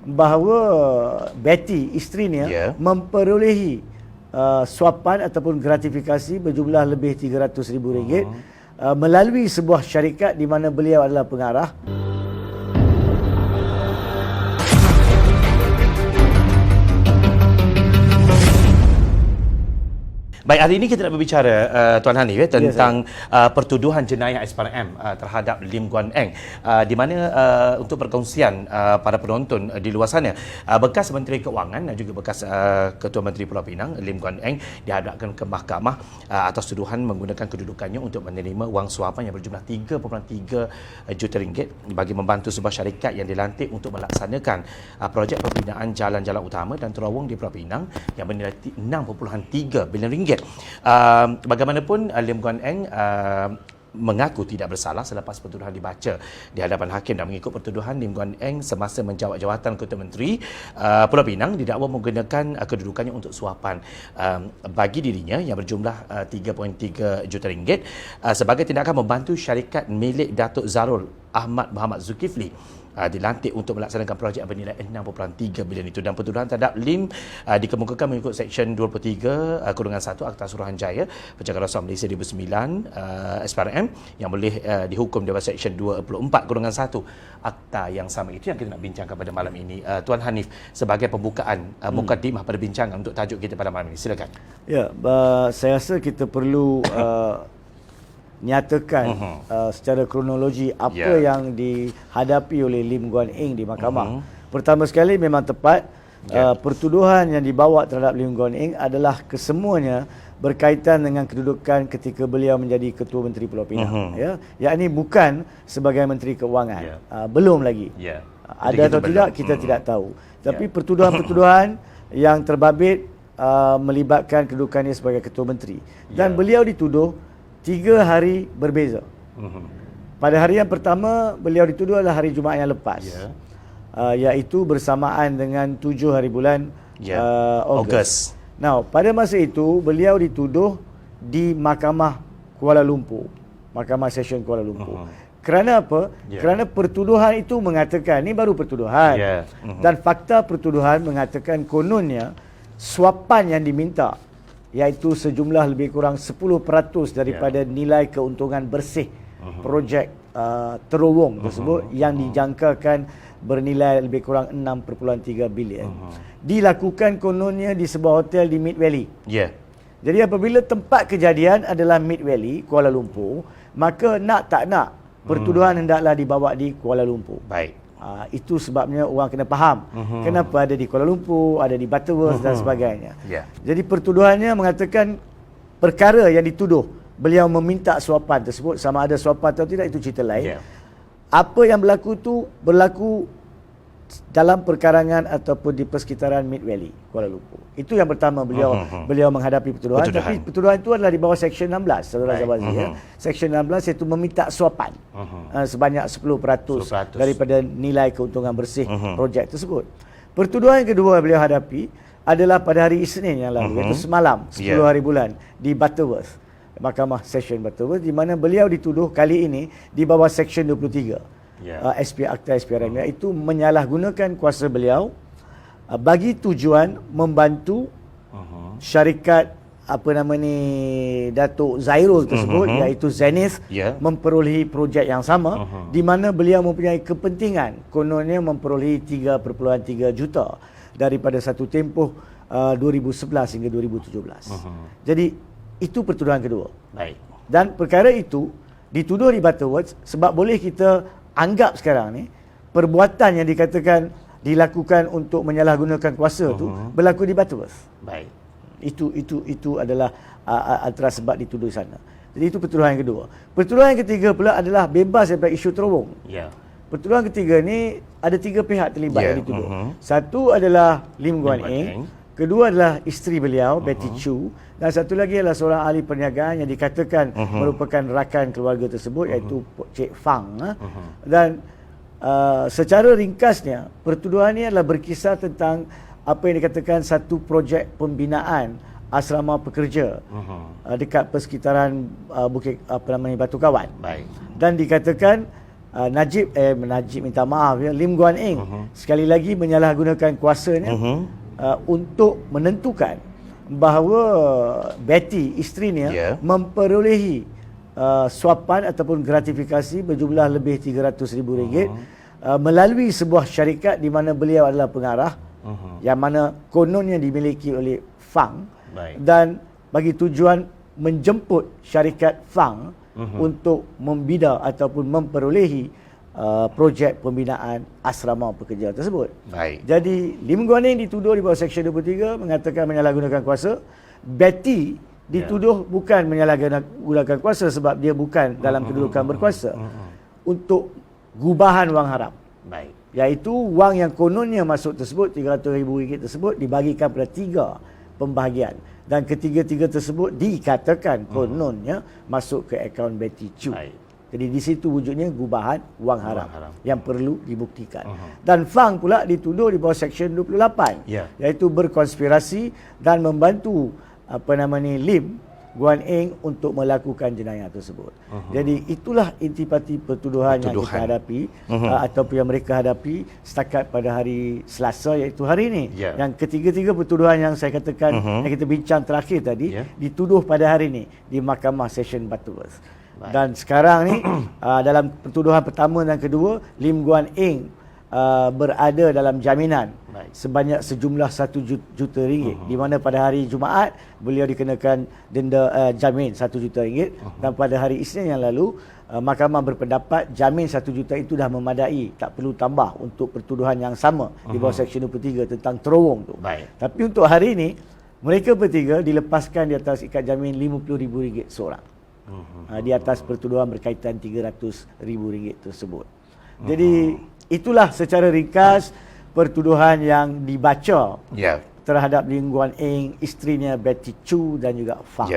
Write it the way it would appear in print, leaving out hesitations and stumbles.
bahawa Betty, isterinya, memperolehi suapan ataupun gratifikasi berjumlah lebih RM300,000 melalui sebuah syarikat di mana beliau adalah pengarah. Baik, hari ini kita nak berbicara Tuan Hanif tentang pertuduhan jenayah SPRM terhadap Lim Guan Eng, di mana untuk perkongsian para penonton di luar sana, bekas Menteri Keuangan dan juga bekas Ketua Menteri Pulau Pinang Lim Guan Eng dihadapkan ke mahkamah atas tuduhan menggunakan kedudukannya untuk menerima wang suapan yang berjumlah RM3.3 juta bagi membantu sebuah syarikat yang dilantik untuk melaksanakan projek pembinaan jalan-jalan utama dan terowong di Pulau Pinang yang bernilai RM6.3 bilion. Bagaimanapun Lim Guan Eng mengaku tidak bersalah selepas pertuduhan dibaca di hadapan hakim, dan mengikut pertuduhan Lim Guan Eng semasa menjawat jawatan Ketua Menteri Pulau Pinang didakwa menggunakan kedudukannya untuk suapan bagi dirinya yang berjumlah RM3.3 juta sebagai tindakan membantu syarikat milik Datuk Zarul Ahmad Muhammad Zulkifli dilantik untuk melaksanakan projek bernilai RM6.3 bilion itu. Dan pertuduhan terhadap Lim dikemukakan mengikut Seksyen 23/1 Akta Suruhanjaya Pencegahan Rasuah Malaysia 2009 SPRM yang boleh dihukum di bawah Seksyen 24/1 Akta yang sama. Itu yang kita nak bincangkan pada malam ini. Tuan Hanif, sebagai pembukaan mukadimah pada bincangan untuk tajuk kita pada malam ini, silakan. Ya, saya rasa kita perlu nyatakan secara kronologi apa yang dihadapi oleh Lim Guan Eng di mahkamah. Pertama sekali, memang tepat, pertuduhan yang dibawa terhadap Lim Guan Eng adalah kesemuanya berkaitan dengan kedudukan ketika beliau menjadi Ketua Menteri Pulau Pinang, yakni bukan sebagai Menteri Keuangan. Belum lagi. Ada atau tidak, kita tidak tahu. Tapi pertuduhan-pertuduhan yang terbabit melibatkan kedudukannya sebagai Ketua Menteri, dan beliau dituduh 3 hari berbeza. Pada hari yang pertama, beliau dituduh adalah hari Jumaat yang lepas, iaitu bersamaan dengan 7 hari bulan Ogos. Now, pada masa itu, beliau dituduh di Mahkamah Kuala Lumpur, Mahkamah Session Kuala Lumpur. Kerana apa? Kerana pertuduhan itu mengatakan, ini baru pertuduhan, dan fakta pertuduhan mengatakan kononnya suapan yang diminta, iaitu sejumlah lebih kurang 10% daripada nilai keuntungan bersih projek terowong tersebut yang dijangkakan bernilai lebih kurang 6.3 bilion. Dilakukan kononnya di sebuah hotel di Mid Valley. Jadi apabila tempat kejadian adalah Mid Valley, Kuala Lumpur, maka nak tak nak pertuduhan hendaklah dibawa di Kuala Lumpur. Baik. Itu sebabnya orang kena faham kenapa ada di Kuala Lumpur, ada di Butterworth dan sebagainya. Jadi pertuduhannya mengatakan perkara yang dituduh beliau meminta suapan tersebut, sama ada suapan atau tidak itu cerita lain. Apa yang berlaku itu berlaku dalam perkarangan ataupun di persekitaran Mid Valley, Kuala Lumpur. Itu yang pertama beliau menghadapi pertuduhan. Tapi pertuduhan itu adalah di bawah Seksyen 16, saudara Zawazi. Seksyen 16 iaitu meminta suapan sebanyak 10% daripada nilai keuntungan bersih projek tersebut. Pertuduhan yang kedua beliau hadapi adalah pada hari Isnin yang lalu, iaitu semalam 10 hari bulan di Butterworth, Mahkamah Session Butterworth, di mana beliau dituduh kali ini di bawah Seksyen 23 Akta SPRM, iaitu menyalahgunakan kuasa beliau bagi tujuan membantu syarikat Datuk Zairul tersebut, iaitu Zenith, memperolehi projek yang sama, di mana beliau mempunyai kepentingan kononnya memperolehi 3.3 juta daripada satu tempoh 2011 hingga 2017. Jadi itu pertuduhan kedua. Dan perkara itu dituduh di Butterworth sebab boleh kita anggap sekarang ni perbuatan yang dikatakan dilakukan untuk menyalahgunakan kuasa tu berlaku di Butterworth. Itu adalah antara sebab dituduh di sana. Jadi itu pertuduhan yang kedua. Pertuduhan yang ketiga pula adalah bebas daripada isu terowong. Pertuduhan ketiga ni ada 3 pihak terlibat yang dituduh. Satu adalah Lim Guan Eng, kedua adalah isteri beliau, Betty Chu, dan satu lagi adalah seorang ahli perniagaan yang dikatakan merupakan rakan keluarga tersebut, iaitu Cik Fang. Dan secara ringkasnya, pertuduhan ini adalah berkisar tentang apa yang dikatakan satu projek pembinaan asrama pekerja dekat persekitaran Bukit Batu Kawan. Dan dikatakan Najib minta maaf ya, Lim Guan Eng sekali lagi menyalahgunakan kuasanya untuk menentukan bahawa Betty isterinya memperolehi suapan ataupun gratifikasi berjumlah lebih RM300,000 melalui sebuah syarikat di mana beliau adalah pengarah yang mana kononnya dimiliki oleh Fang dan bagi tujuan menjemput syarikat Fang untuk membina ataupun memperolehi projek pembinaan asrama pekerja tersebut. Jadi Lim Guan Eng dituduh di bawah Seksyen 23 mengatakan menyalahgunakan kuasa. Betty dituduh bukan menyalahgunakan kuasa sebab dia bukan dalam kedudukan berkuasa untuk gubahan wang haram. Iaitu wang yang kononnya masuk tersebut RM300,000 tersebut dibagikan pada 3 pembahagian dan ketiga-tiga tersebut dikatakan kononnya masuk ke akaun Betty Chu. Jadi di situ wujudnya gubahan wang haram yang perlu dibuktikan. Dan Fang pula dituduh di bawah Seksyen 28 iaitu berkonspirasi dan membantu Lim Guan Eng untuk melakukan jenayah tersebut. Jadi itulah intipati pertuduhan yang kita hadapi ataupun yang mereka hadapi setakat pada hari Selasa iaitu hari ini. Yang ketiga-tiga pertuduhan yang saya katakan yang kita bincang terakhir tadi dituduh pada hari ini di Mahkamah Session Butterworth. Dan sekarang ni dalam pertuduhan pertama dan kedua, Lim Guan Eng berada dalam jaminan sebanyak sejumlah RM1 juta, di mana pada hari Jumaat beliau dikenakan denda jamin RM1 juta dan pada hari Isnin yang lalu mahkamah berpendapat jamin RM1 juta itu dah memadai, tak perlu tambah untuk pertuduhan yang sama di bawah Seksyen 23 tentang terowong tu. Tapi untuk hari ini mereka bertiga dilepaskan di atas ikat jamin RM50,000 seorang. Di atas pertuduhan berkaitan RM300,000 tersebut. Jadi itulah secara ringkas pertuduhan yang dibaca terhadap Lim Guan Eng, isterinya Betty Chu dan juga Fang.